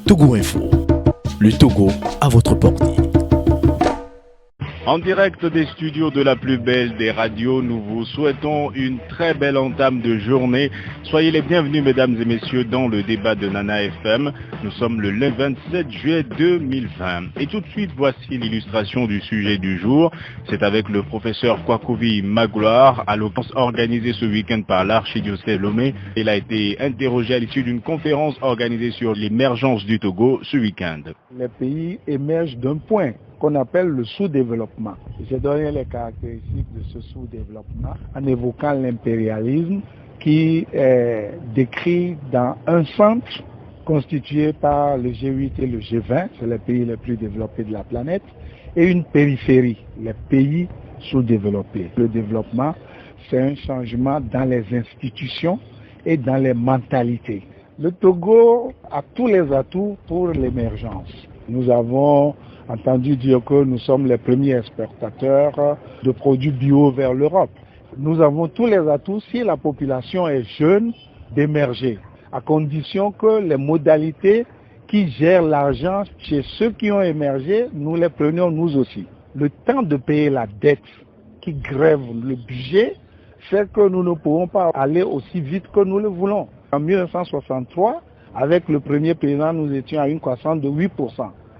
Togo Info. Le Togo à votre portée. En direct des studios de la plus belle des radios, nous vous souhaitons une très belle entame de journée. Soyez les bienvenus, mesdames et messieurs, dans le débat de Nana FM. Nous sommes le lundi 27 juillet 2020. Et tout de suite, voici l'illustration du sujet du jour. C'est avec le professeur Kwakovi Magloire, à l'audience organisée ce week-end par l'archidiocèse Lomé. Il a été interrogé à l'issue d'une conférence organisée sur l'émergence du Togo ce week-end. Les pays émergent d'un point qu'on appelle le sous-développement. J'ai donné les caractéristiques de ce sous-développement en évoquant l'impérialisme qui est décrit dans un centre constitué par le G8 et le G20, c'est les pays les plus développés de la planète, et une périphérie, les pays sous-développés. Le développement, c'est un changement dans les institutions et dans les mentalités. Le Togo a tous les atouts pour l'émergence. Nous avons entendu dire que nous sommes les premiers exportateurs de produits bio vers l'Europe. Nous avons tous les atouts, si la population est jeune, d'émerger, à condition que les modalités qui gèrent l'argent chez ceux qui ont émergé, nous les prenions nous aussi. Le temps de payer la dette qui grève le budget fait que nous ne pouvons pas aller aussi vite que nous le voulons. En 1963, avec le premier président, nous étions à une croissance de 8%.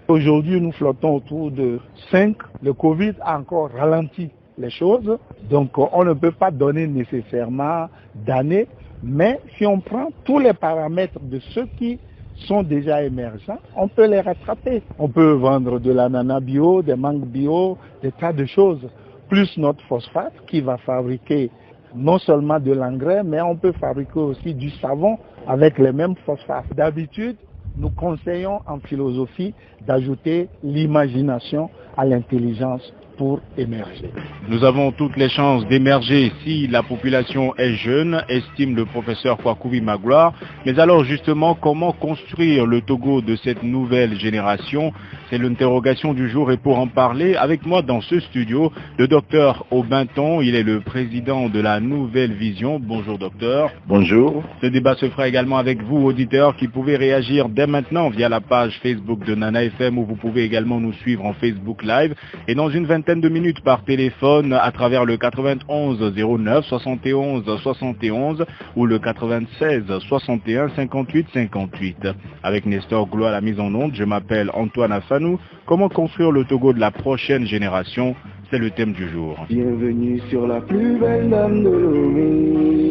Aujourd'hui, nous flottons autour de 5. Le Covid a encore ralenti les choses. Donc, on ne peut pas donner nécessairement d'années. Mais si on prend tous les paramètres de ceux qui sont déjà émergents, on peut les rattraper. On peut vendre de l'ananas bio, des mangues bio, des tas de choses. Plus notre phosphate qui va fabriquer non seulement de l'engrais, mais on peut fabriquer aussi du savon avec les mêmes phosphates. D'habitude, nous conseillons en philosophie d'ajouter l'imagination à l'intelligence pour émerger. Nous avons toutes les chances d'émerger si la population est jeune, estime le professeur Kwakovi Magloire. Mais alors justement, comment construire le Togo de cette nouvelle génération? C'est l'interrogation du jour et pour en parler, avec moi dans ce studio, le docteur Aubinton, il est le président de la Nouvelle Vision. Bonjour docteur. Bonjour. Ce débat se fera également avec vous, auditeurs, qui pouvez réagir dès maintenant via la page Facebook de Nana FM où vous pouvez également nous suivre en Facebook Live. Et dans une vingtaine de minutes par téléphone à travers le 91 09 71 71 ou le 96 61 58 58. Avec Nestor Gloire à la mise en onde, je m'appelle Antoine Afanou. Comment construire le Togo de la prochaine génération? C'est le thème du jour. Bienvenue sur la plus belle dame de Lomé.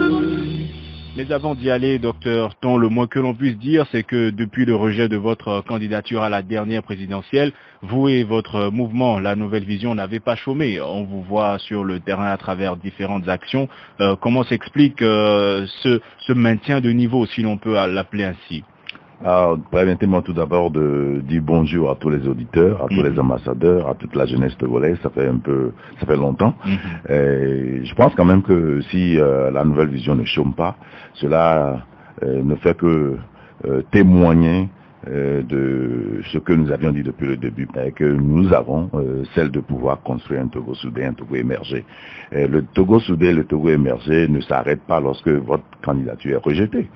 Mais avant d'y aller, docteur Ton, le moins que l'on puisse dire, c'est que depuis le rejet de votre candidature à la dernière présidentielle, vous et votre mouvement, la Nouvelle Vision, n'avez pas chômé. On vous voit sur le terrain à travers différentes actions. Comment s'explique ce maintien de niveau, si l'on peut l'appeler ainsi? Permettez-moi tout d'abord de dire bonjour à tous les auditeurs, à tous les ambassadeurs, à toute la jeunesse togolaise. Ça fait longtemps. Je pense quand même que si la Nouvelle Vision ne chôme pas, cela ne fait que témoigner de ce que nous avions dit depuis le début, que nous avons celle de pouvoir construire un Togo soudé, un Togo émergé. Le Togo soudé, le Togo émergé ne s'arrête pas lorsque votre candidature est rejetée.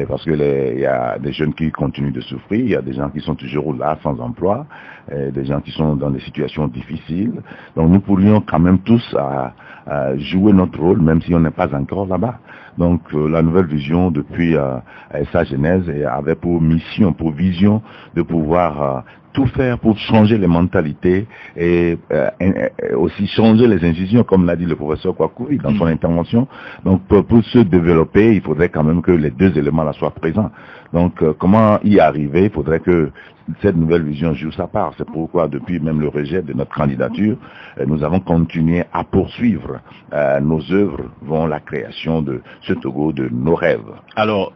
Parce que il y a des jeunes qui continuent de souffrir, il y a des gens qui sont toujours là sans emploi, des gens qui sont dans des situations difficiles. Donc nous pourrions quand même tous à jouer notre rôle, même si on n'est pas encore là-bas. Donc la Nouvelle Vision, depuis sa genèse, avait pour mission, pour vision de pouvoir tout faire pour changer les mentalités et aussi changer les institutions, comme l'a dit le professeur Kwakovi dans son intervention. Donc pour se développer, il faudrait quand même que les deux éléments-là soient présents. Donc comment y arriver? Il faudrait que cette Nouvelle Vision joue sa part. C'est pourquoi depuis même le rejet de notre candidature, nous avons continué à poursuivre nos œuvres vers la création de ce Togo de nos rêves. Alors,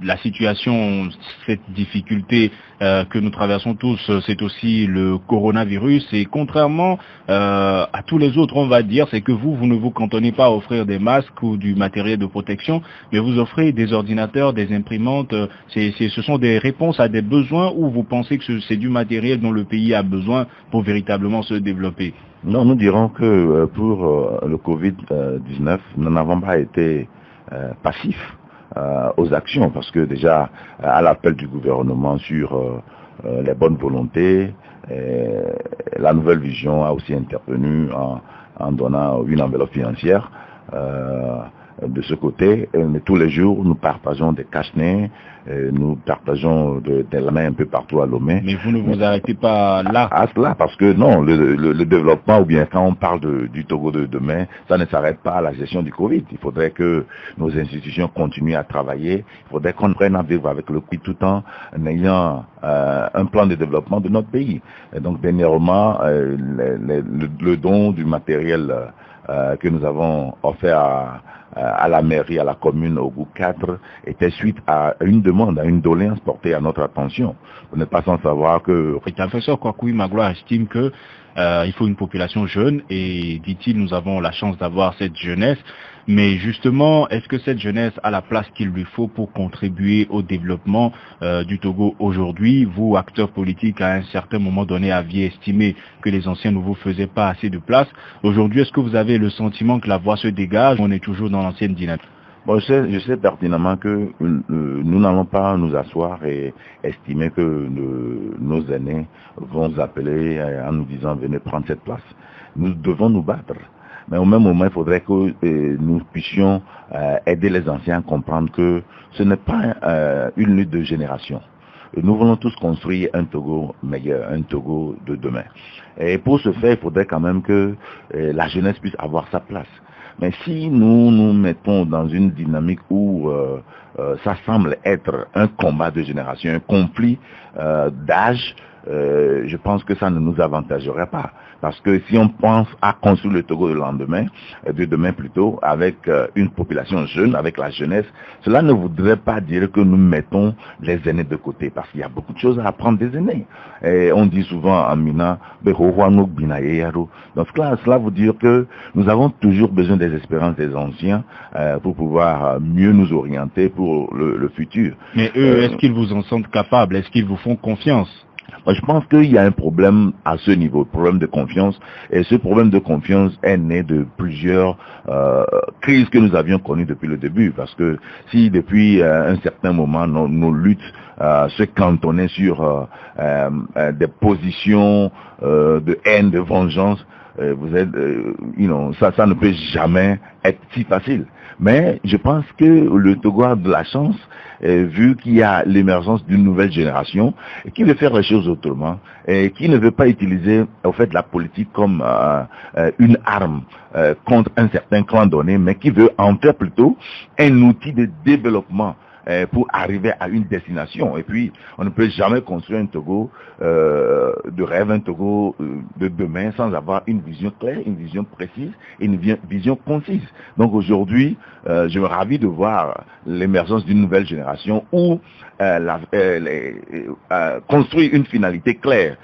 la situation, cette difficulté que nous traversons tous, c'est aussi le coronavirus. Et contrairement à tous les autres, on va dire, c'est que vous ne vous cantonnez pas à offrir des masques ou du matériel de protection, mais vous offrez des ordinateurs, des imprimantes. Ce sont des réponses à des besoins ou vous pensez que c'est du matériel dont le pays a besoin pour véritablement se développer? Non, nous dirons que pour le Covid-19, nous n'avons pas été passifs. aux actions, parce que déjà, à l'appel du gouvernement sur les bonnes volontés, la nouvelle vision a aussi intervenu en donnant une enveloppe financière. De ce côté, mais tous les jours, nous partageons des cache-nez, nous partageons des mains un peu partout à Lomé. Mais vous ne vous arrêtez pas là. À cela, parce que non, le développement, ou bien quand on parle du Togo de demain, ça ne s'arrête pas à la gestion du Covid. Il faudrait que nos institutions continuent à travailler. Il faudrait qu'on prenne à vivre avec le Covid tout en ayant un plan de développement de notre pays. Et donc, dernièrement, le don du matériel que nous avons offert à la mairie, à la commune, au goût 4, était suite à une demande, à une doléance portée à notre attention. Vous n'êtes pas sans savoir que... Le professeur Kwakoui Magloire estime que il faut une population jeune et, dit-il, nous avons la chance d'avoir cette jeunesse. Mais justement, est-ce que cette jeunesse a la place qu'il lui faut pour contribuer au développement du Togo aujourd'hui? Vous, acteurs politiques, à un certain moment donné, aviez estimé que les anciens ne vous faisaient pas assez de place. Aujourd'hui, est-ce que vous avez le sentiment que la voie se dégage? On est toujours dans l'ancienne dynamique. Bon, je sais pertinemment que nous n'allons pas nous asseoir et estimer que nos aînés vont nous appeler en nous disant venez prendre cette place. Nous devons nous battre. Mais au même moment, il faudrait que nous puissions aider les anciens à comprendre que ce n'est pas une lutte de génération. Nous voulons tous construire un Togo meilleur, un Togo de demain. Et pour ce faire, il faudrait quand même que la jeunesse puisse avoir sa place. Mais si nous nous mettons dans une dynamique où ça semble être un combat de génération, un conflit d'âge, je pense que ça ne nous avantagerait pas. Parce que si on pense à construire le Togo de lendemain, de demain plutôt, avec une population jeune, avec la jeunesse, cela ne voudrait pas dire que nous mettons les aînés de côté, parce qu'il y a beaucoup de choses à apprendre des aînés. Et on dit souvent en Mina, donc cela veut dire que nous avons toujours besoin des espérances des anciens pour pouvoir mieux nous orienter pour le futur. Mais eux, est-ce qu'ils vous en sentent capables? Est-ce qu'ils vous font confiance? Je pense qu'il y a un problème à ce niveau, problème de confiance. Et ce problème de confiance est né de plusieurs crises que nous avions connues depuis le début. Parce que si depuis un certain moment, nos luttes se cantonnaient sur des positions de haine, de vengeance, vous êtes, ça ne peut jamais être si facile. Mais je pense que le Togo a de la chance, vu qu'il y a l'émergence d'une nouvelle génération qui veut faire les choses autrement et qui ne veut pas utiliser au fait la politique comme une arme contre un certain clan donné, mais qui veut en faire plutôt un outil de développement pour arriver à une destination. Et puis, on ne peut jamais construire un Togo de rêve, un Togo de demain sans avoir une vision claire, une vision précise et une vision concise. Donc aujourd'hui, je me ravis de voir l'émergence d'une nouvelle génération où construire une finalité claire,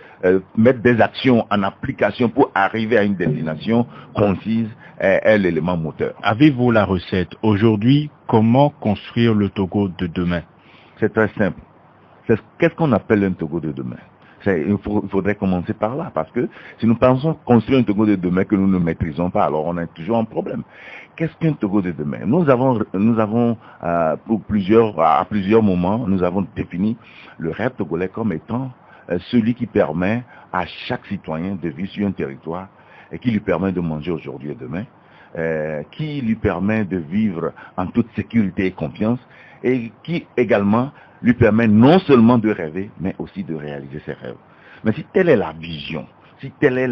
mettre des actions en application pour arriver à une destination concise est l'élément moteur. Avez-vous la recette? Aujourd'hui, comment construire le Togo de demain? C'est très simple. Qu'est-ce qu'on appelle un Togo de demain? Il faudrait commencer par là, parce que si nous pensons construire un Togo de demain que nous ne maîtrisons pas, alors on a toujours un problème. Qu'est-ce qu'un Togo de demain? Nous avons à plusieurs moments, nous avons défini le rêve togolais comme étant celui qui permet à chaque citoyen de vivre sur un territoire et qui lui permet de manger aujourd'hui et demain, qui lui permet de vivre en toute sécurité et confiance, et qui également lui permet non seulement de rêver, mais aussi de réaliser ses rêves. Mais si telle est la vision, si telle est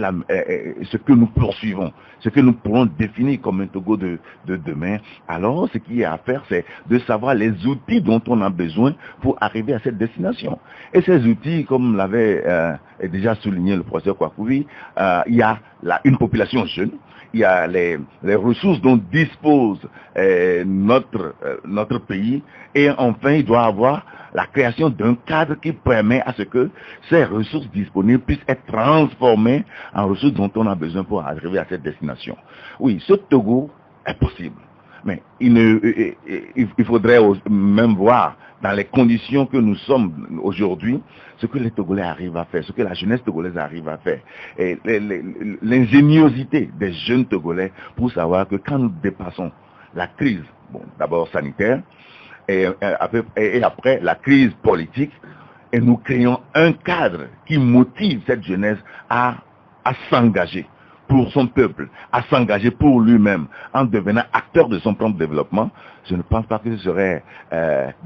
ce que nous poursuivons, ce que nous pourrons définir comme un Togo de demain, alors ce qu'il y a à faire, c'est de savoir les outils dont on a besoin pour arriver à cette destination. Et ces outils, comme l'avait déjà souligné le professeur Kwakoui, il y a une population jeune, il y a les ressources dont dispose notre pays, et enfin il doit avoir la création d'un cadre qui permet à ce que ces ressources disponibles puissent être transformées en ressources dont on a besoin pour arriver à cette destination. Oui, ce Togo est possible, mais il faudrait même voir dans les conditions que nous sommes aujourd'hui, ce que les Togolais arrivent à faire, ce que la jeunesse togolaise arrive à faire, et l'ingéniosité des jeunes Togolais pour savoir que quand nous dépassons la crise, bon, d'abord sanitaire, et après la crise politique, et nous créons un cadre qui motive cette jeunesse à s'engager pour son peuple, à s'engager pour lui-même, en devenant acteur de son propre développement. Je ne pense pas que ce serait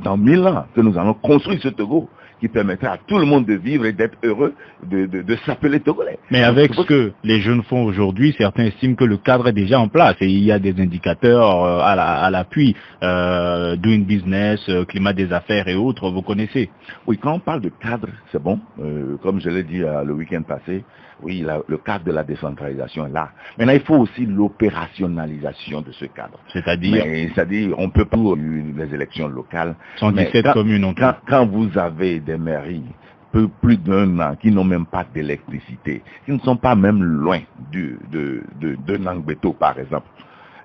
dans 1000 ans que nous allons construire ce Togo qui permettra à tout le monde de vivre et d'être heureux de s'appeler Togolais. Mais avec ce que les jeunes font aujourd'hui, certains estiment que le cadre est déjà en place et il y a des indicateurs à l'appui, doing business, climat des affaires et autres, vous connaissez. Oui, quand on parle de cadre, c'est bon. Comme je l'ai dit le week-end passé, oui, le cadre de la décentralisation est là. Maintenant, il faut aussi l'opérationnalisation de ce cadre. C'est-à-dire, on peut pas les élections locales. 117 communes en tout. Quand vous avez des mairies plus d'un an qui n'ont même pas d'électricité, qui ne sont pas même loin de Nangbeto par exemple.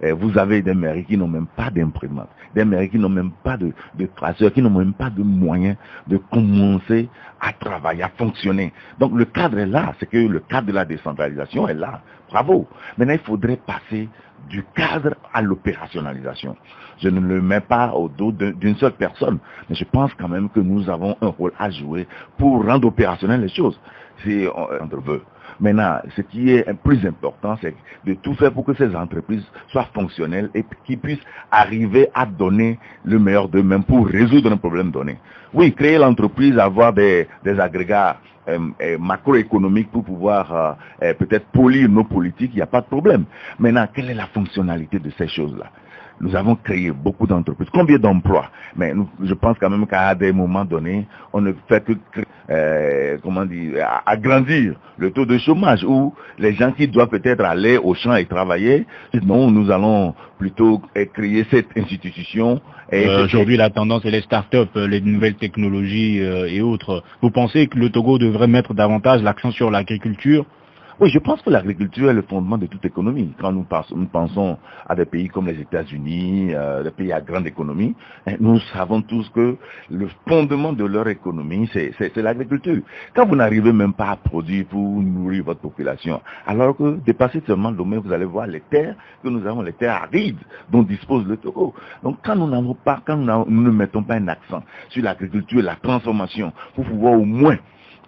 Vous avez des mairies qui n'ont même pas d'imprimante, des mairies qui n'ont même pas de traceurs, qui n'ont même pas de moyens de commencer à travailler, à fonctionner. Donc le cadre est là, c'est que le cadre de la décentralisation est là. Bravo. Maintenant, il faudrait passer du cadre à l'opérationnalisation. Je ne le mets pas au dos d'une seule personne, mais je pense quand même que nous avons un rôle à jouer pour rendre opérationnelles les choses. C'est entre vœux. Maintenant, ce qui est plus important, c'est de tout faire pour que ces entreprises soient fonctionnelles et qu'ils puissent arriver à donner le meilleur d'eux-mêmes pour résoudre un problème donné. Oui, créer l'entreprise, avoir des agrégats macroéconomiques pour pouvoir peut-être polir nos politiques, il n'y a pas de problème. Maintenant, quelle est la fonctionnalité de ces choses-là? Nous avons créé beaucoup d'entreprises. Combien d'emplois? Mais je pense quand même qu'à des moments donnés, on ne fait que agrandir le taux de chômage, où les gens qui doivent peut-être aller au champ et travailler, non, nous allons plutôt créer cette institution. Aujourd'hui, la tendance est les start-up, les nouvelles technologies et autres. Vous pensez que le Togo devrait mettre davantage l'accent sur l'agriculture? Oui, je pense que l'agriculture est le fondement de toute économie. Quand nous pensons à des pays comme les États-Unis, des pays à grande économie, nous savons tous que le fondement de leur économie, c'est l'agriculture. Quand vous n'arrivez même pas à produire pour nourrir votre population, alors que dépassez seulement le domaine, vous allez voir les terres que nous avons, les terres arides dont dispose le Togo. Donc quand nous ne mettons pas un accent sur l'agriculture et la transformation, pour pouvoir au moins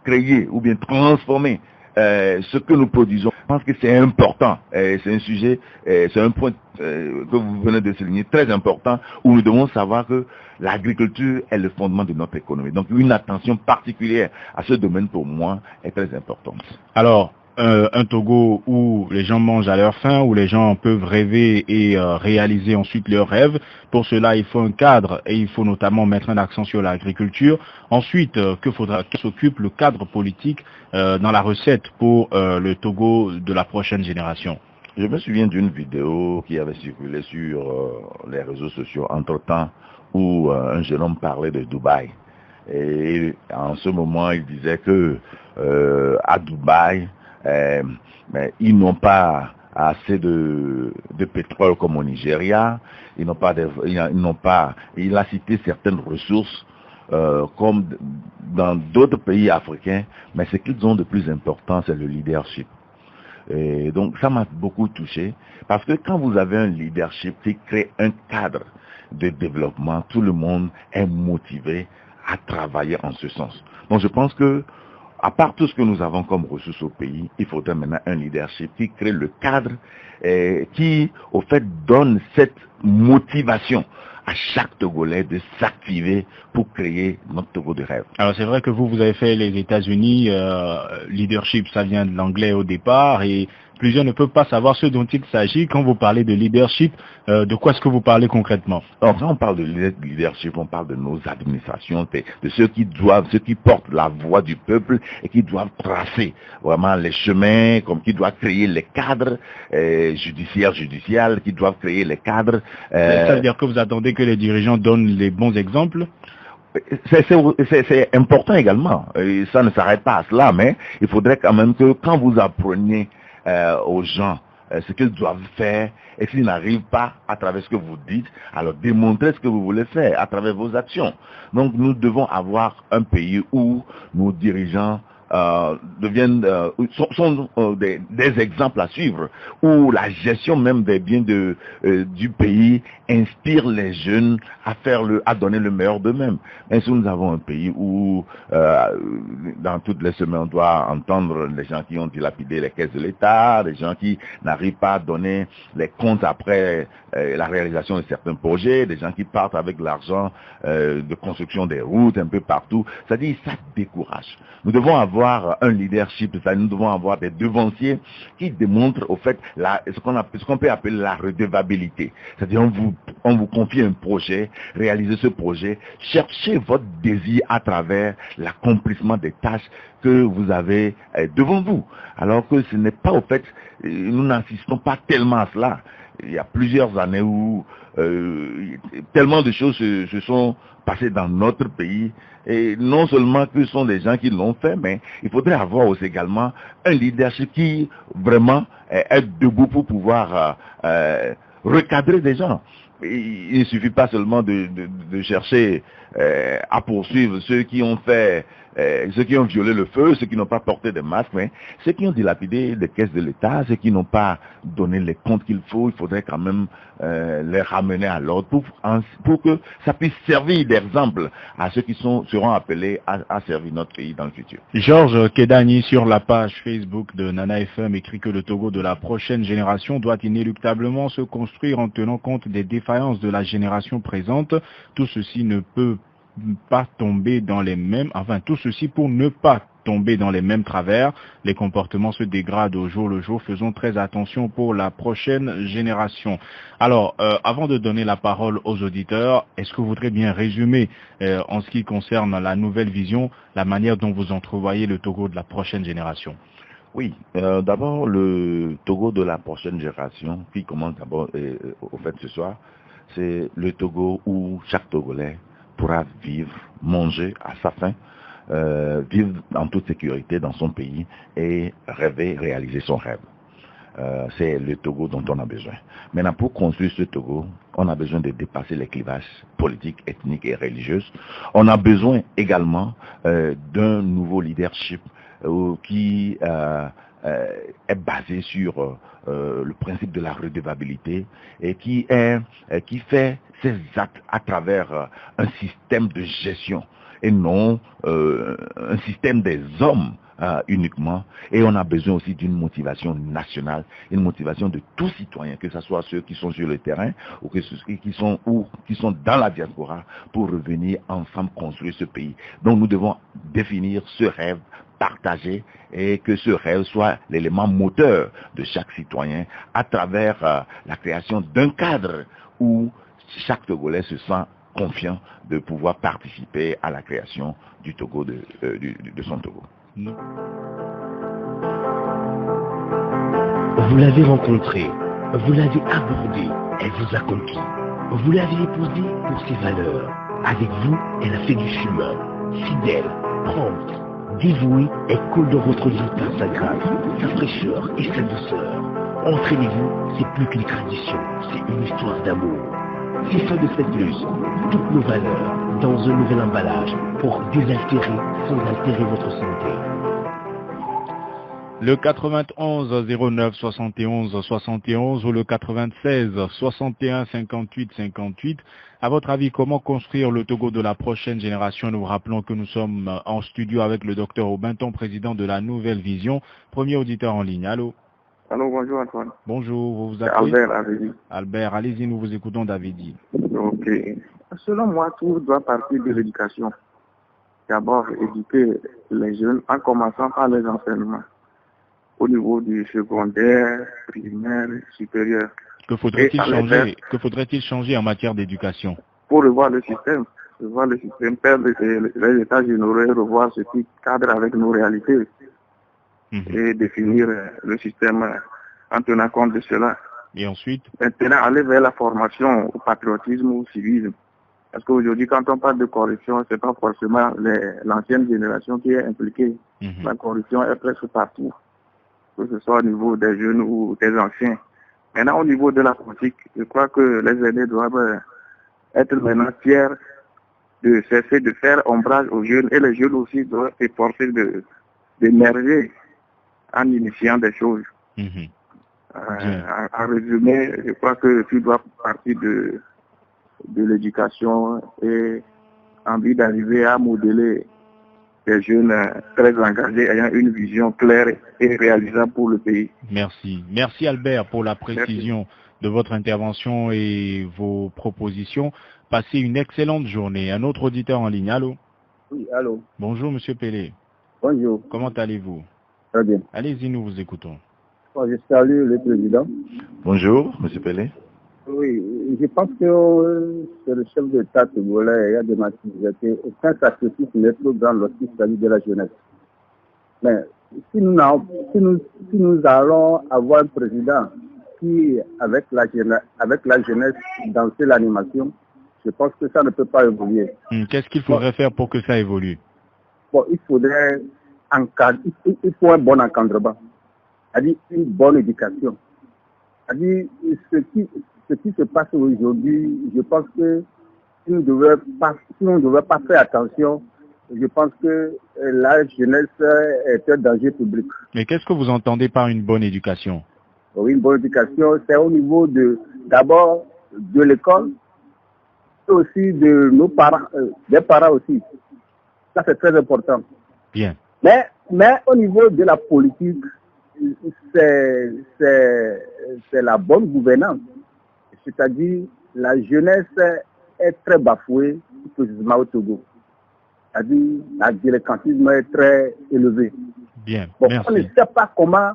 créer ou bien transformer ce que nous produisons, je pense que c'est important. C'est un sujet, c'est un point que vous venez de souligner très important, où nous devons savoir que l'agriculture est le fondement de notre économie. Donc une attention particulière à ce domaine pour moi est très importante. Alors, un Togo où les gens mangent à leur faim, où les gens peuvent rêver et réaliser ensuite leurs rêves. Pour cela, il faut un cadre et il faut notamment mettre un accent sur l'agriculture. Ensuite, que s'occupe le cadre politique dans la recette pour le Togo de la prochaine génération? Je me souviens d'une vidéo qui avait circulé sur les réseaux sociaux entre-temps, où un jeune homme parlait de Dubaï. Et en ce moment, il disait que à Dubaï, mais ils n'ont pas assez de pétrole comme au Nigeria. Il a cité certaines ressources comme dans d'autres pays africains, mais ce qu'ils ont de plus important, c'est le leadership. Et donc ça m'a beaucoup touché, parce que quand vous avez un leadership qui crée un cadre de développement, tout le monde est motivé à travailler en ce sens. Donc je pense que, à part tout ce que nous avons comme ressources au pays, il faudrait maintenant un leadership qui crée le cadre, qui, au fait, donne cette motivation à chaque Togolais de s'activer pour créer notre Togo de rêve. Alors c'est vrai que vous avez fait les États-Unis, leadership, ça vient de l'anglais au départ, et plusieurs ne peuvent pas savoir ce dont il s'agit. Quand vous parlez de leadership, de quoi est-ce que vous parlez concrètement? Alors quand on parle de leadership, on parle de nos administrations, de ceux qui portent la voix du peuple et qui doivent tracer vraiment les chemins, comme qui doivent créer les cadres judiciaires, qui doivent créer les cadres. Ça veut dire que vous attendez que les dirigeants donnent les bons exemples? C'est important également. Et ça ne s'arrête pas à cela, mais il faudrait quand même que quand vous appreniez aux gens ce qu'ils doivent faire, et s'ils n'arrivent pas à travers ce que vous dites, alors démontrez ce que vous voulez faire à travers vos actions. Donc nous devons avoir un pays où nos dirigeants sont des exemples à suivre, où la gestion même des biens du pays inspire les jeunes à donner le meilleur d'eux-mêmes. Mais si nous avons un pays où dans toutes les semaines on doit entendre les gens qui ont dilapidé les caisses de l'État, les gens qui n'arrivent pas à donner les comptes après la réalisation de certains projets, des gens qui partent avec l'argent de construction des routes un peu partout, c'est-à-dire ça décourage. Nous devons avoir un leadership, c'est-à-dire nous devons avoir des devanciers qui démontrent au fait ce qu'on peut appeler la redevabilité. C'est-à-dire on vous confie un projet, réalisez ce projet, cherchez votre désir à travers l'accomplissement des tâches que vous avez devant vous. Alors que ce n'est pas au fait, nous n'insistons pas tellement à cela. Il y a plusieurs années où tellement de choses se sont passées dans notre pays, et non seulement que ce sont des gens qui l'ont fait, mais il faudrait avoir aussi également un leadership qui vraiment est debout pour pouvoir recadrer des gens. Il ne suffit pas seulement de chercher à poursuivre ceux qui ont violé le feu, ceux qui n'ont pas porté de masques, mais ceux qui ont dilapidé les caisses de l'État, ceux qui n'ont pas donné les comptes qu'il faut, il faudrait quand même les ramener à l'ordre pour que ça puisse servir d'exemple à ceux qui seront appelés à servir notre pays dans le futur. Georges Kedani, sur la page Facebook de Nana FM, écrit que le Togo de la prochaine génération doit inéluctablement se construire en tenant compte des défaillances de la génération présente. Tout ceci tout ceci pour ne pas tomber dans les mêmes travers. Les comportements se dégradent au jour le jour. Faisons très attention pour la prochaine génération. Alors, avant de donner la parole aux auditeurs, est-ce que vous voudrez bien résumer, en ce qui concerne la nouvelle vision, la manière dont vous entrevoyez le Togo de la prochaine génération? Oui, d'abord le Togo de la prochaine génération, qui commence d'abord au fait ce soir, c'est le Togo où chaque Togolais pourra vivre, manger à sa faim, vivre en toute sécurité dans son pays et rêver, réaliser son rêve. C'est le Togo dont on a besoin. Maintenant, pour construire ce Togo, on a besoin de dépasser les clivages politiques, ethniques et religieux. On a besoin également d'un nouveau leadership qui est basé sur le principe de la redevabilité et qui fait ses actes à travers un système de gestion et non un système des hommes uniquement. Et on a besoin aussi d'une motivation nationale, une motivation de tous citoyens, que ce soit ceux qui sont sur le terrain ou qui sont dans la diaspora, pour revenir ensemble construire ce pays. Donc nous devons définir ce rêve partagé et que ce rêve soit l'élément moteur de chaque citoyen à travers la création d'un cadre où chaque Togolais se sent confiant de pouvoir participer à la création du Togo, de son Togo. Vous l'avez rencontré, vous l'avez abordé, elle vous a conquis. Vous l'avez épousée pour ses valeurs. Avec vous, elle a fait du chemin. Fidèle, prompte, dévouée, elle coule dans votre vie par sa grâce, sa fraîcheur et sa douceur. Entraînez-vous, c'est plus qu'une tradition, c'est une histoire d'amour. C'est fin de cette lutte, toutes nos valeurs dans un nouvel emballage pour désaltérer sans altérer votre santé. Le 91 09 71 71 ou le 96 61 58 58. À votre avis, comment construire le Togo de la prochaine génération? Nous vous rappelons que nous sommes en studio avec le docteur Aubinton, président de la Nouvelle Vision. Premier auditeur en ligne. Allô? Allô, bonjour Antoine. Bonjour, vous vous appelez? Albert Avedi. Albert, allez-y, nous vous écoutons Davidi. Ok. Selon moi, tout doit partir de l'éducation. D'abord, éduquer les jeunes en commençant par les enseignements au niveau du secondaire, primaire, supérieur. Que faudrait-il changer en matière d'éducation? Pour revoir le système, perdre les états généraux et revoir ce qui cadre avec nos réalités et définir le système en tenant compte de cela. Et ensuite? Maintenant, aller vers la formation au patriotisme ou au civisme. Parce qu'aujourd'hui, quand on parle de corruption, c'est pas forcément l'ancienne génération qui est impliquée. La corruption est presque partout, que ce soit au niveau des jeunes ou des anciens. Maintenant, au niveau de la politique, je crois que les aînés doivent être maintenant fiers de cesser de faire ombrage aux jeunes, et les jeunes aussi doivent s'efforcer d'émerger en initiant des choses. En résumé, je crois que tout doit partir de l'éducation et envie d'arriver à modeler des jeunes très engagés ayant une vision claire et réalisable pour le pays. Merci. Merci Albert pour la précision de votre intervention et vos propositions. Passez une excellente journée. Un autre auditeur en ligne. Allô? Oui, allô. Bonjour Monsieur Pelé. Bonjour. Comment allez-vous? Très bien. Allez-y, nous vous écoutons. Je salue le président. Bonjour Monsieur Pelé. Oui, je pense que c'est le chef d'État togolais, il y a des matérialités. Aucun sacrifice n'est trop grand lorsqu'il s'agit de la jeunesse. Mais si nous allons avoir un président qui, avec la jeunesse, danser l'animation, je pense que ça ne peut pas évoluer. Qu'est-ce qu'il faudrait faire pour que ça évolue? Bon, il faudrait il faut un bon encadrement, c'est-à-dire une bonne éducation. C'est-à-dire ce qui se passe aujourd'hui, je pense que si on ne devait pas faire attention, je pense que la jeunesse est un danger public. Mais qu'est-ce que vous entendez par une bonne éducation? Oui, une bonne éducation, c'est au niveau d'abord de l'école, et aussi de nos parents, des parents aussi. Ça, c'est très important. Bien. Mais au niveau de la politique, c'est la bonne gouvernance. C'est-à-dire, la jeunesse est très bafouée, précisément au Togo. C'est-à-dire, le délinquantisme est très élevé. Bien, bon, merci. On ne sait pas comment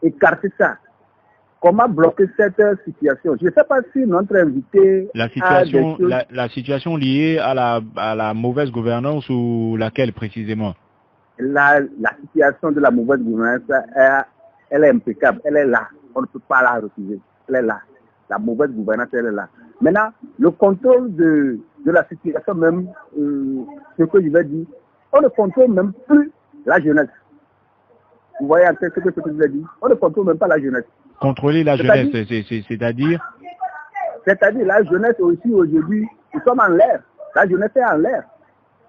écarter ça. Comment bloquer cette situation? Je ne sais pas si notre invité la situation liée à la mauvaise gouvernance ou laquelle précisément? La situation de la mauvaise gouvernance, elle est impeccable. Elle est là. On ne peut pas la refuser. Elle est là. La mauvaise gouvernance, elle est là. Maintenant, le contrôle de la situation même, ce que je vais dire, on ne contrôle même plus la jeunesse. Vous voyez ce que je vais dire? On ne contrôle même pas la jeunesse. Contrôler la jeunesse, c'est-à-dire? C'est-à-dire la jeunesse aussi aujourd'hui, nous sommes en l'air. La jeunesse est en l'air.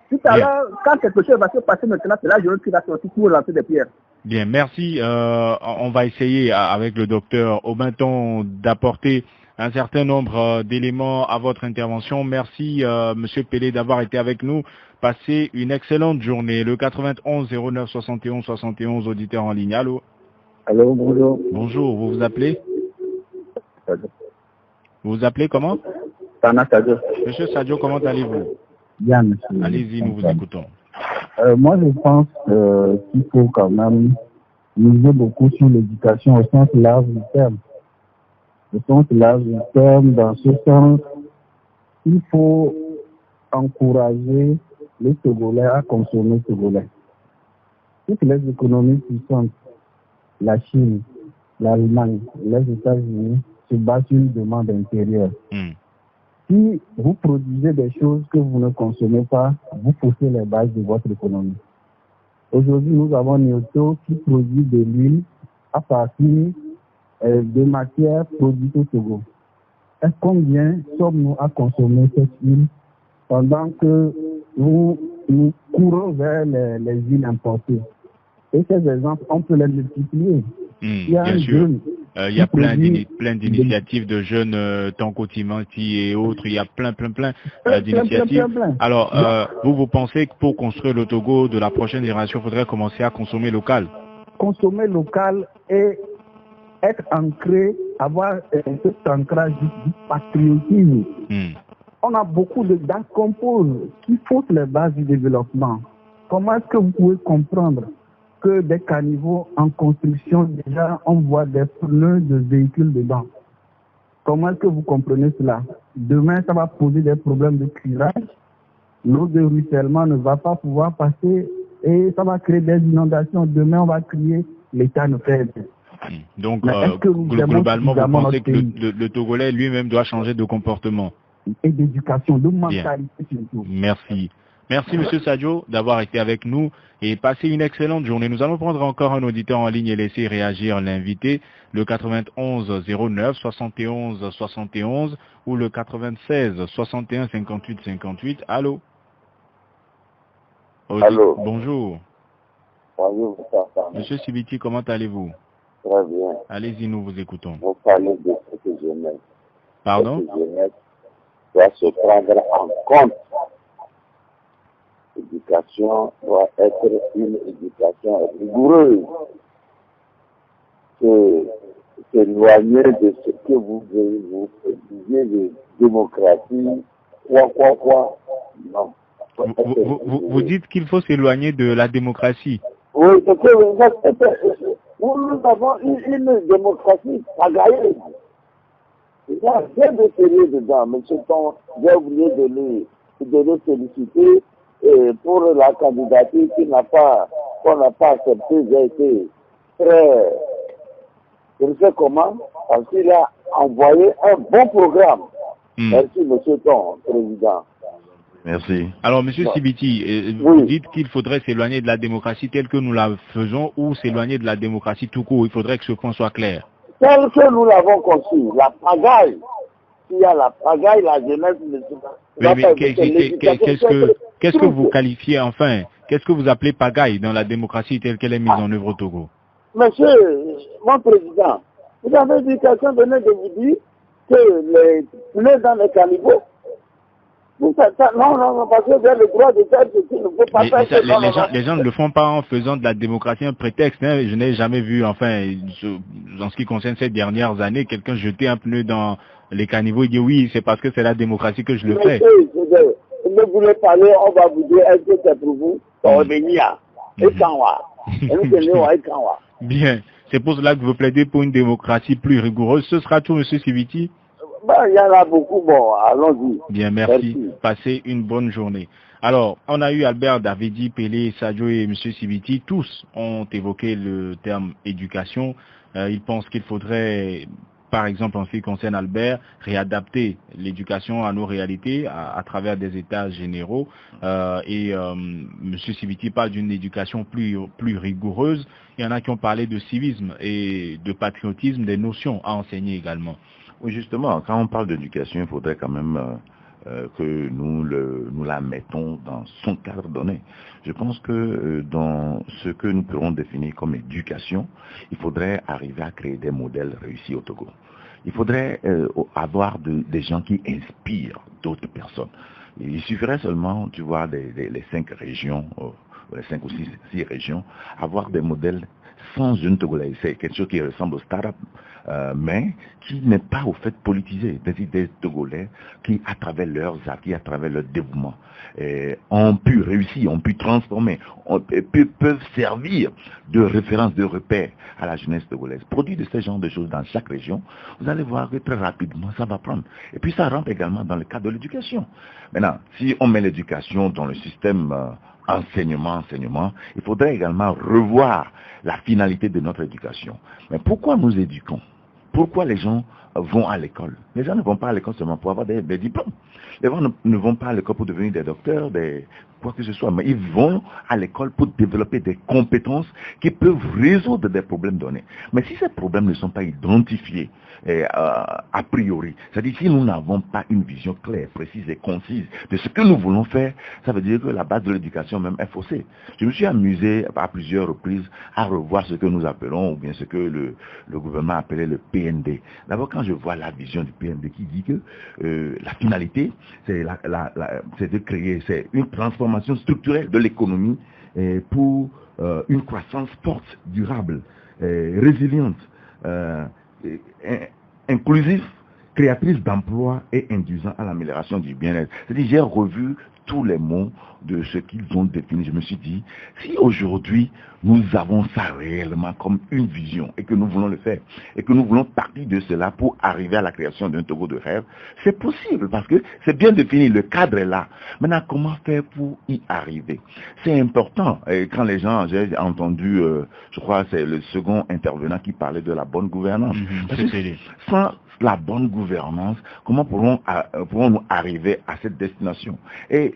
Tout à l'heure, quand quelque chose va se passer maintenant, c'est la jeunesse qui va sortir pour lancer des pierres. Bien, merci. On va essayer avec le docteur Aubenton d'apporter un certain nombre d'éléments à votre intervention. Merci Monsieur Pelé d'avoir été avec nous. Passez une excellente journée. Le 91 09 71 71, auditeur en ligne. Allô? Allô, bonjour. Bonjour, vous vous appelez? Vous vous appelez comment? Sana Sadio. Monsieur Sadio, comment allez-vous? Bien, monsieur. Allez-y, nous vous écoutons. Moi, je pense qu'il faut quand même miser beaucoup sur l'éducation au sens large du terme. Au sens large du terme, dans ce sens, il faut encourager les Togolais à consommer togolais. Toutes les économies puissantes, la Chine, l'Allemagne, les États-Unis, se basent sur une demande intérieure. Si vous produisez des choses que vous ne consommez pas, vous poussez les bases de votre économie. Aujourd'hui, nous avons Nioto qui produit de l'huile à partir de matières produites au Togo. Et combien sommes-nous à consommer cette huile pendant que nous courons vers les huiles importées? Et ces exemples, on peut les multiplier. Bien sûr. Il y a plein d'initiatives de jeunes, Tanko Timati et autres. Il y a plein d'initiatives. Alors, vous pensez que pour construire le Togo de la prochaine génération, il faudrait commencer à consommer local? Consommer local et être ancré, avoir cet ancrage du patriotisme. On a beaucoup d'incomposes qui faussent les bases du développement. Comment est-ce que vous pouvez comprendre que des caniveaux en construction, déjà, on voit des pneus de véhicules dedans? Comment est-ce que vous comprenez cela? Demain, ça va poser des problèmes de curage. L'eau de ruissellement ne va pas pouvoir passer et ça va créer des inondations. Demain, on va crier, l'État ne fait rien. Donc, globalement, vous pensez que le Togolais lui-même doit changer de comportement et d'éducation, de mentalité surtout. Merci. Merci Monsieur Sadio d'avoir été avec nous et passez une excellente journée. Nous allons prendre encore un auditeur en ligne et laisser réagir l'invité, le 91 09 71 71 ou le 96 61 58 58. Allô? Allô? Bonjour. Bonjour, Monsieur Sibiti, comment allez-vous? Très bien. Allez-y, nous vous écoutons. Vous parlez de cette jeunesse. Pardon? Cette jeunesse doit se prendre en compte. L'éducation doit être une éducation rigoureuse. S'éloigner de ce que vous disiez de démocratie, quoi. Non. Vous dites qu'il faut s'éloigner de la démocratie. Oui, parce que nous avons une démocratie pagailleuse. Il y a rien de sérieux dedans, mais ce temps, j'ai oublié de le féliciter pour la candidature qu'on n'a pas acceptée. J'ai été très, je ne sais comment, parce qu'il a envoyé un bon programme. Merci, monsieur Ton, président. Merci. Alors, monsieur Sibiti, vous dites qu'il faudrait s'éloigner de la démocratie telle que nous la faisons ou s'éloigner de la démocratie tout court. Il faudrait que ce point soit clair. Tel que nous l'avons conçu, la pagaille. S'il y a la pagaille, la jeunesse ne se passe. Qu'est-ce que vous qualifiez enfin? Qu'est-ce que vous appelez pagaille dans la démocratie telle qu'elle est mise en œuvre au Togo? Monsieur, mon président, vous avez dit quelqu'un venait de vous dire que les pneus dans les caniveaux. Non, parce que vous avez le droit de faire ce qu'il ne faut pas faire. Les gens ne le font pas en faisant de la démocratie un prétexte. Hein. Je n'ai jamais vu, enfin, en ce qui concerne ces dernières années, quelqu'un jeter un pneu dans les caniveaux et dire oui, c'est parce que c'est la démocratie que je le fais. Vous voulez parler, on va vous dire, est-ce que c'est pour vous? Bien. C'est pour cela que vous plaidez pour une démocratie plus rigoureuse. Ce sera tout, monsieur Sibiti? Il y en a beaucoup, bon, allons-y. Bien, merci. Passez une bonne journée. Alors, on a eu Albert Davidi, Pelé, Sadio et M. Sibiti. Tous ont évoqué le terme éducation. Ils pensent qu'il faudrait, par exemple, en ce qui concerne Albert, réadapter l'éducation à nos réalités à travers des états généraux. M. Sibiti parle d'une éducation plus rigoureuse. Il y en a qui ont parlé de civisme et de patriotisme, des notions à enseigner également. Oui, justement, quand on parle d'éducation, il faudrait quand même que nous la mettons dans son cadre donné. Je pense que dans ce que nous pourrons définir comme éducation, il faudrait arriver à créer des modèles réussis au Togo. Il faudrait avoir des gens qui inspirent d'autres personnes. Il suffirait seulement, tu vois, les 5 régions, les 5 ou 6 régions, avoir des modèles sans une Togolais. C'est quelque chose qui ressemble au start-up, mais qui n'est pas au fait politisé. Des idées togolais qui, à travers leurs acquis, à travers leur dévouement, ont pu réussir, ont pu transformer, peuvent servir de référence, de repère à la jeunesse togolaise. Produit de ce genre de choses dans chaque région, vous allez voir que très rapidement ça va prendre. Et puis ça rentre également dans le cadre de l'éducation. Maintenant, si on met l'éducation dans le système enseignement, il faudrait également revoir la finalité de notre éducation. Mais pourquoi nous éduquons? Pourquoi les gens vont à l'école? Les gens ne vont pas à l'école seulement pour avoir des diplômes. Les gens ne vont pas à l'école pour devenir des docteurs, quoi que ce soit, mais ils vont à l'école pour développer des compétences qui peuvent résoudre des problèmes donnés. Mais si ces problèmes ne sont pas identifiés a priori, c'est-à-dire si nous n'avons pas une vision claire, précise et concise de ce que nous voulons faire, ça veut dire que la base de l'éducation même est faussée. Je me suis amusé à plusieurs reprises à revoir ce que nous appelons, ou bien ce que le gouvernement appelait le PND. D'abord, quand je vois la vision du PND qui dit que la finalité, c'est de créer, c'est une transformation structurelle de l'économie pour une croissance forte, durable, résiliente, inclusive, créatrice d'emplois et induisant à l'amélioration du bien-être. C'est-à-dire, j'ai revu tous les mots de ce qu'ils ont défini. Je me suis dit, si aujourd'hui nous avons ça réellement comme une vision et que nous voulons le faire et que nous voulons partir de cela pour arriver à la création d'un Togo de rêve, c'est possible parce que c'est bien défini, le cadre est là. Maintenant, comment faire pour y arriver? C'est important. Et quand les gens, j'ai entendu, je crois c'est le second intervenant qui parlait de la bonne gouvernance. Sans la bonne gouvernance, comment pourrons-nous arriver à cette destination? Et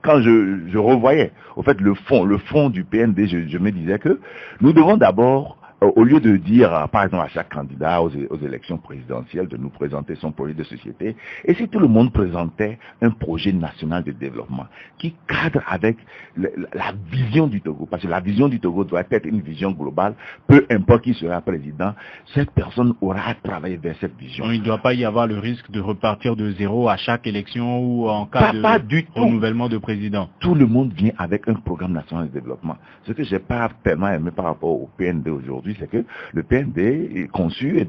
quand je revoyais, au fait, le fond du PND, je me disais que nous devons d'abord au lieu de dire, par exemple, à chaque candidat aux élections présidentielles de nous présenter son projet de société, et si tout le monde présentait un projet national de développement qui cadre avec la vision du Togo, parce que la vision du Togo doit être une vision globale, peu importe qui sera président, cette personne aura à travailler vers cette vision. Donc, il ne doit pas y avoir le risque de repartir de zéro à chaque élection ou en cas de renouvellement de président. Tout le monde vient avec un programme national de développement. Ce que j'ai pas tellement aimé par rapport au PND aujourd'hui, c'est que le PND est conçu et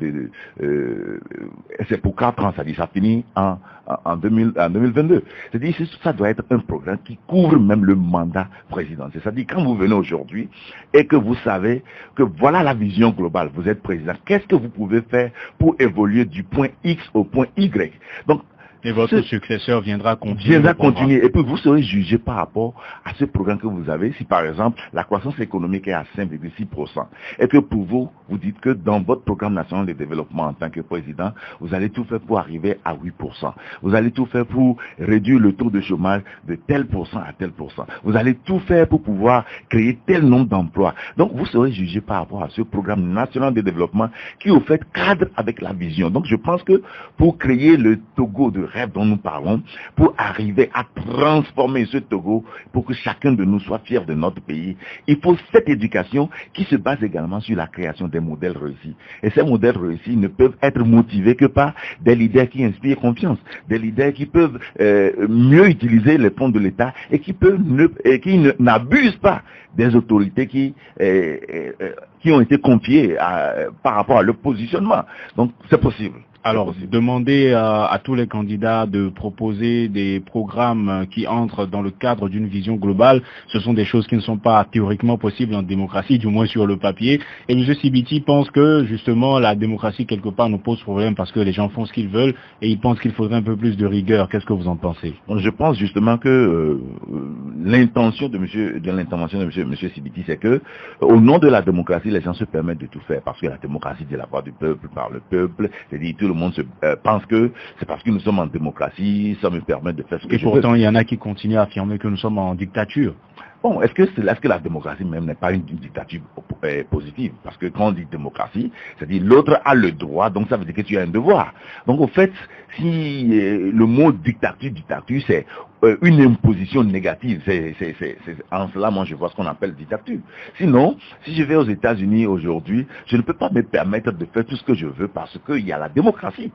c'est pour 4 ans, ça dit, ça finit en 2022. C'est-à-dire ça doit être un programme qui couvre même le mandat présidentiel. C'est-à-dire quand vous venez aujourd'hui et que vous savez que voilà la vision globale, vous êtes président, qu'est-ce que vous pouvez faire pour évoluer du point X au point Y? Donc, et votre successeur viendra continuer. Et puis vous serez jugé par rapport à ce programme que vous avez. Si par exemple la croissance économique est à 5,6% et que pour vous, vous dites que dans votre programme national de développement en tant que président, vous allez tout faire pour arriver à 8%. Vous allez tout faire pour réduire le taux de chômage de tel pourcent à tel pourcent. Vous allez tout faire pour pouvoir créer tel nombre d'emplois. Donc vous serez jugé par rapport à ce programme national de développement qui au fait cadre avec la vision. Donc je pense que pour créer le Togo de rêve dont nous parlons, pour arriver à transformer ce Togo, pour que chacun de nous soit fier de notre pays, il faut cette éducation qui se base également sur la création des modèles réussis. Et ces modèles réussis ne peuvent être motivés que par des leaders qui inspirent confiance, des leaders qui peuvent mieux utiliser les fonds de l'État et qui n'abusent pas des autorités qui ont été confiées par rapport à leur positionnement. Donc c'est possible. Alors, demander à tous les candidats de proposer des programmes qui entrent dans le cadre d'une vision globale, ce sont des choses qui ne sont pas théoriquement possibles en démocratie, du moins sur le papier. Et M. Sibiti pense que, justement, la démocratie, quelque part, nous pose problème parce que les gens font ce qu'ils veulent et ils pensent qu'il faudrait un peu plus de rigueur. Qu'est-ce que vous en pensez? Je pense justement que l'intention de l'intervention de M. Sibiti, c'est que, au nom de la démocratie, les gens se permettent de tout faire parce que la démocratie, c'est la voix du peuple, par le peuple, c'est-à-dire tout le monde pense que c'est parce que nous sommes en démocratie, ça me permet de faire ce que je veux. Et pourtant, il y en a qui continuent à affirmer que nous sommes en dictature. Bon, est-ce que la démocratie même n'est pas une dictature positive? Parce que quand on dit démocratie, c'est-à-dire l'autre a le droit, donc ça veut dire que tu as un devoir. Donc au fait, si le mot dictature, c'est une imposition négative, en cela, moi je vois ce qu'on appelle dictature. Sinon, si je vais aux États-Unis aujourd'hui, je ne peux pas me permettre de faire tout ce que je veux parce qu'il y a la démocratie.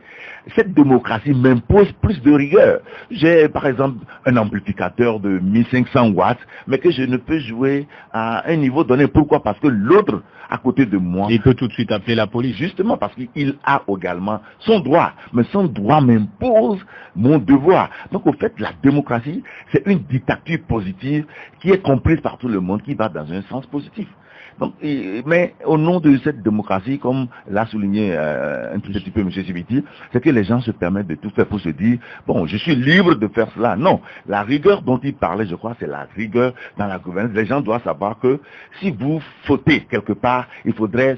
Cette démocratie m'impose plus de rigueur. J'ai par exemple un amplificateur de 1500 watts, mais que je ne peux jouer à un niveau donné. Pourquoi? Parce que l'autre à côté de moi, il peut tout de suite appeler la police. Justement parce qu'il a également son droit. Mais son droit m'impose mon devoir. Donc au fait, la démocratie, c'est une dictature positive qui est comprise par tout le monde, qui va dans un sens positif. Donc, mais au nom de cette démocratie, comme l'a souligné un tout petit peu M. Sibiti, c'est que les gens se permettent de tout faire pour se dire, bon, je suis libre de faire cela. Non, la rigueur dont il parlait, je crois, c'est la rigueur dans la gouvernance. Les gens doivent savoir que si vous fautez quelque part, il faudrait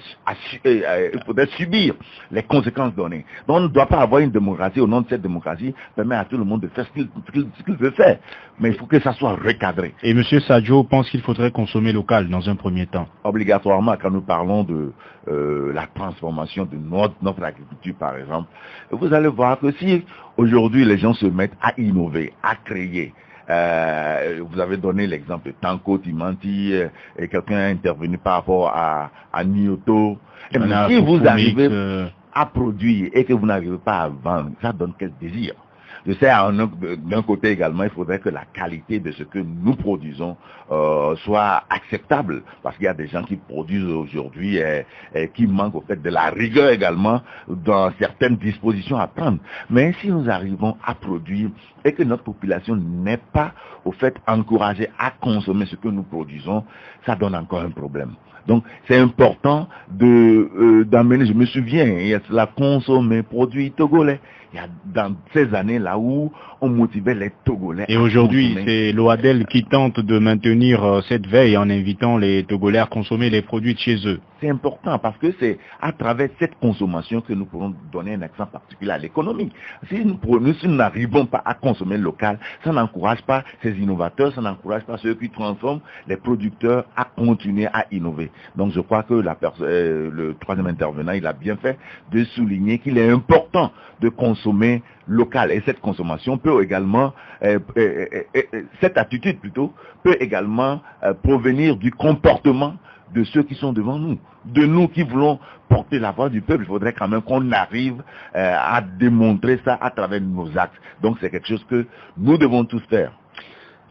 subir les conséquences données. Donc, on ne doit pas avoir une démocratie, au nom de cette démocratie, permet à tout le monde de faire ce qu'il veut faire. Mais il faut que ça soit recadré. Et M. Sadio pense qu'il faudrait consommer local dans un premier temps. Obligatoirement, quand nous parlons de la transformation de notre agriculture, par exemple, vous allez voir que si aujourd'hui les gens se mettent à innover, à créer, vous avez donné l'exemple de Tanko Timanti, et quelqu'un a intervenu par rapport à Nioto. Et si vous arrivez à produire et que vous n'arrivez pas à vendre, ça donne quel désir? Je sais, d'un côté également, il faudrait que la qualité de ce que nous produisons soit acceptable. Parce qu'il y a des gens qui produisent aujourd'hui et qui manquent au fait de la rigueur également dans certaines dispositions à prendre. Mais si nous arrivons à produire et que notre population n'est pas au fait encouragée à consommer ce que nous produisons, ça donne encore un problème. Donc c'est important d'amener, je me souviens, il y a cela, consommer produits togolais. Il y a dans ces années là où on motivait les Togolais. Et aujourd'hui, c'est l'OADEL qui tente de maintenir cette veille en invitant les Togolais à consommer les produits de chez eux. C'est important parce que c'est à travers cette consommation que nous pourrons donner un accent particulier à l'économie. Si nous n'arrivons pas à consommer local, ça n'encourage pas ces innovateurs, ça n'encourage pas ceux qui transforment les producteurs à continuer à innover. Donc je crois que le troisième intervenant, il a bien fait de souligner qu'il est important de consommer local. Et cette consommation peut également, cette attitude plutôt, peut également provenir du comportement de ceux qui sont devant nous. De nous qui voulons porter la voix du peuple, il faudrait quand même qu'on arrive à démontrer ça à travers nos actes. Donc c'est quelque chose que nous devons tous faire.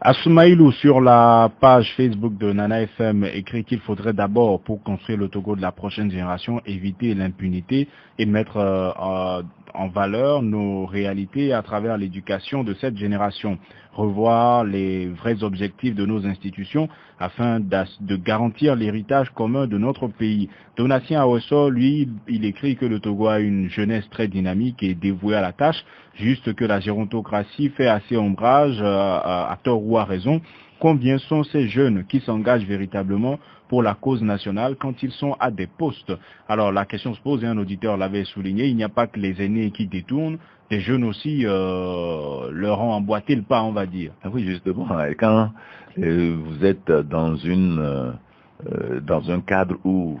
Assoumaïlou, sur la page Facebook de Nana FM, écrit qu'il faudrait d'abord, pour construire le Togo de la prochaine génération, éviter l'impunité et mettre en valeur nos réalités à travers l'éducation de cette génération. Revoir les vrais objectifs de nos institutions afin de garantir l'héritage commun de notre pays. Donatien Aosso, lui, il écrit que le Togo a une jeunesse très dynamique et dévouée à la tâche, juste que la gérontocratie fait assez ombrage, à tort ou à raison. Combien sont ces jeunes qui s'engagent véritablement pour la cause nationale quand ils sont à des postes? Alors la question se pose, et un auditeur l'avait souligné, il n'y a pas que les aînés qui détournent, les jeunes aussi leur ont emboîté le pas, on va dire. Ah oui, justement, quand vous êtes dans un cadre où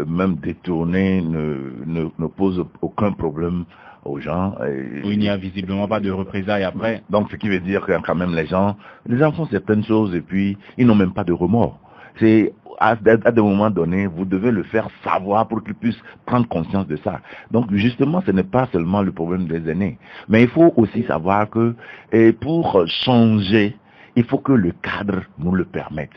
même détourner ne pose aucun problème aux gens. Où il n'y a visiblement pas de représailles après. Donc ce qui veut dire que quand même les gens font certaines choses et puis ils n'ont même pas de remords. C'est à des moments donnés, vous devez le faire savoir pour qu'ils puissent prendre conscience de ça. Donc justement, ce n'est pas seulement le problème des aînés. Mais il faut aussi savoir que pour changer, il faut que le cadre nous le permette.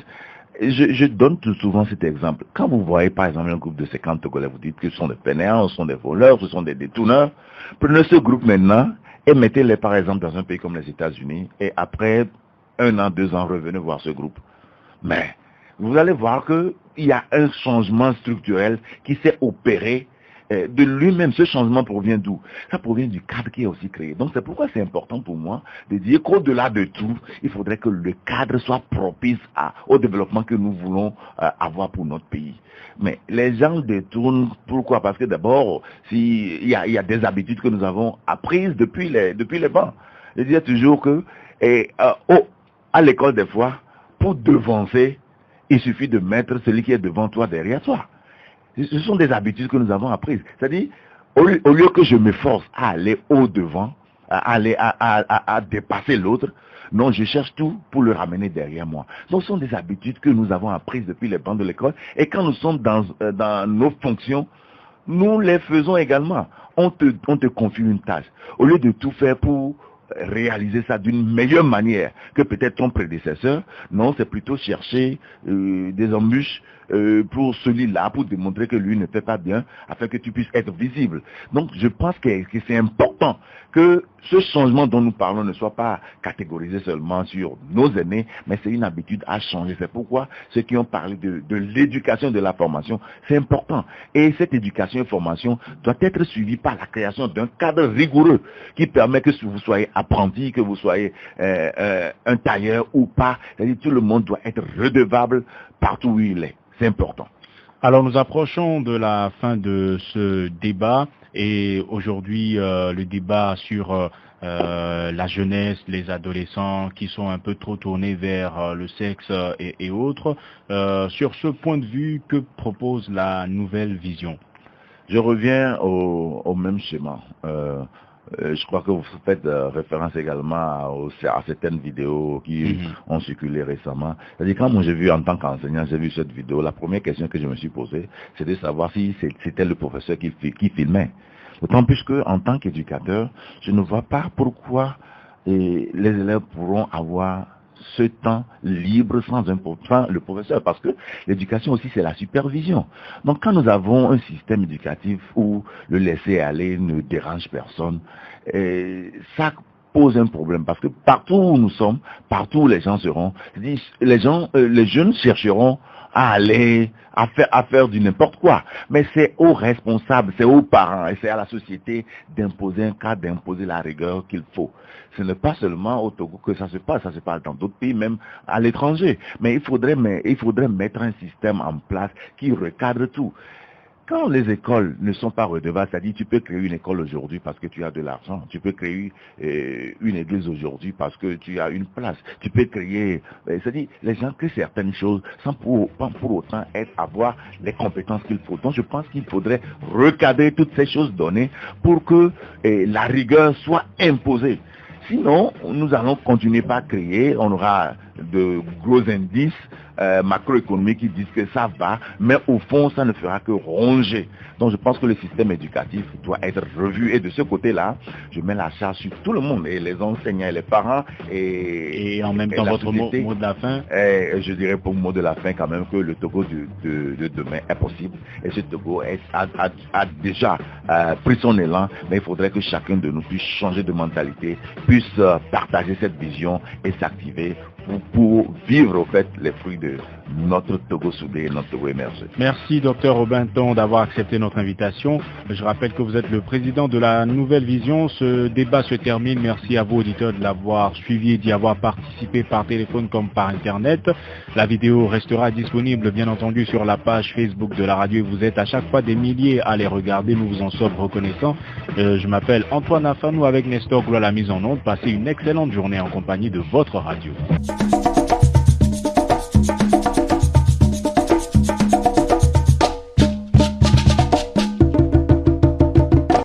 Je donne tout souvent cet exemple. Quand vous voyez par exemple un groupe de 50 Togolais, vous dites que ce sont des fainéants, ce sont des voleurs, ce sont des détourneurs. Prenez ce groupe maintenant et mettez-les par exemple dans un pays comme les États-Unis et après 1 an, 2 ans, revenez voir ce groupe. Mais vous allez voir qu'il y a un changement structurel qui s'est opéré de lui-même. Ce changement provient d'où? Ça provient du cadre qui est aussi créé. Donc c'est pourquoi c'est important pour moi de dire qu'au-delà de tout, il faudrait que le cadre soit propice au développement que nous voulons avoir pour notre pays. Mais les gens détournent, pourquoi? Parce que d'abord, il y a des habitudes que nous avons apprises depuis les bancs. Je disais toujours que à l'école des fois, pour devancer, il suffit de mettre celui qui est devant toi derrière toi. Ce sont des habitudes que nous avons apprises. C'est-à-dire, au lieu que je m'efforce à aller au-devant, à dépasser l'autre, non, je cherche tout pour le ramener derrière moi. Donc, ce sont des habitudes que nous avons apprises depuis les bancs de l'école. Et quand nous sommes dans nos fonctions, nous les faisons également. On te confie une tâche. Au lieu de tout faire pour réaliser ça d'une meilleure manière que peut-être ton prédécesseur, non, c'est plutôt chercher des embûches pour celui-là, pour démontrer que lui ne fait pas bien, afin que tu puisses être visible. Donc je pense que c'est important que ce changement dont nous parlons ne soit pas catégorisé seulement sur nos aînés, mais c'est une habitude à changer. C'est pourquoi ceux qui ont parlé de l'éducation et de la formation, c'est important. Et cette éducation et formation doit être suivie par la création d'un cadre rigoureux qui permet que vous soyez apprenti, que vous soyez un tailleur ou pas, c'est-à-dire tout le monde doit être redevable partout où il est. C'est important. Alors nous approchons de la fin de ce débat et aujourd'hui le débat sur la jeunesse, les adolescents qui sont un peu trop tournés vers le sexe et autres. Sur ce point de vue, que propose la nouvelle vision? Je reviens au même schéma. Je crois que vous faites référence également à certaines vidéos qui ont circulé récemment. C'est-à-dire, quand moi j'ai vu en tant qu'enseignant, j'ai vu cette vidéo, la première question que je me suis posée, c'est de savoir si c'était le professeur qui filmait. D'autant plus qu'en tant qu'éducateur, je ne vois pas pourquoi les élèves pourront avoir ce temps libre sans le professeur, parce que l'éducation aussi c'est la supervision. Donc quand nous avons un système éducatif où le laisser aller ne dérange personne, ça pose un problème, parce que partout où nous sommes, partout où les gens seront, les jeunes chercheront à aller à faire du n'importe quoi. Mais c'est aux responsables, c'est aux parents et c'est à la société d'imposer un cadre, d'imposer la rigueur qu'il faut. Ce n'est pas seulement au Togo que ça se passe dans d'autres pays, même à l'étranger. Mais il faudrait mettre un système en place qui recadre tout. Quand les écoles ne sont pas redevables, c'est-à-dire tu peux créer une école aujourd'hui parce que tu as de l'argent, tu peux créer une église aujourd'hui parce que tu as une place, tu peux créer, c'est-à-dire les gens créent certaines choses sans pour autant avoir les compétences qu'il faut. Donc je pense qu'il faudrait recadrer toutes ces choses données pour que la rigueur soit imposée. Sinon, nous allons continuer par créer, on aura de gros indices macroéconomiques qui disent que ça va, mais au fond, ça ne fera que ronger. Donc je pense que le système éducatif doit être revu. Et de ce côté-là, je mets la charge sur tout le monde, et les enseignants et les parents. Et en même temps, votre mot de la fin. Je dirais pour le mot de la fin quand même que le Togo de demain est possible. Et ce Togo a déjà pris son élan, mais il faudrait que chacun de nous puisse changer de mentalité, puisse partager cette vision et s'activer pour vivre au fait les fruits de notre Togo soudé, notre Togo émergé. Merci Dr Robinton d'avoir accepté notre invitation. Je rappelle que vous êtes le président de la Nouvelle Vision. Ce débat se termine. Merci à vous auditeurs de l'avoir suivi et d'y avoir participé par téléphone comme par internet. La vidéo restera disponible bien entendu sur la page Facebook de la radio. Vous êtes à chaque fois des milliers à les regarder. Nous vous en sommes reconnaissants. Je m'appelle Antoine Afanou avec Nestor Glo à la mise en onde. Passez une excellente journée en compagnie de votre radio.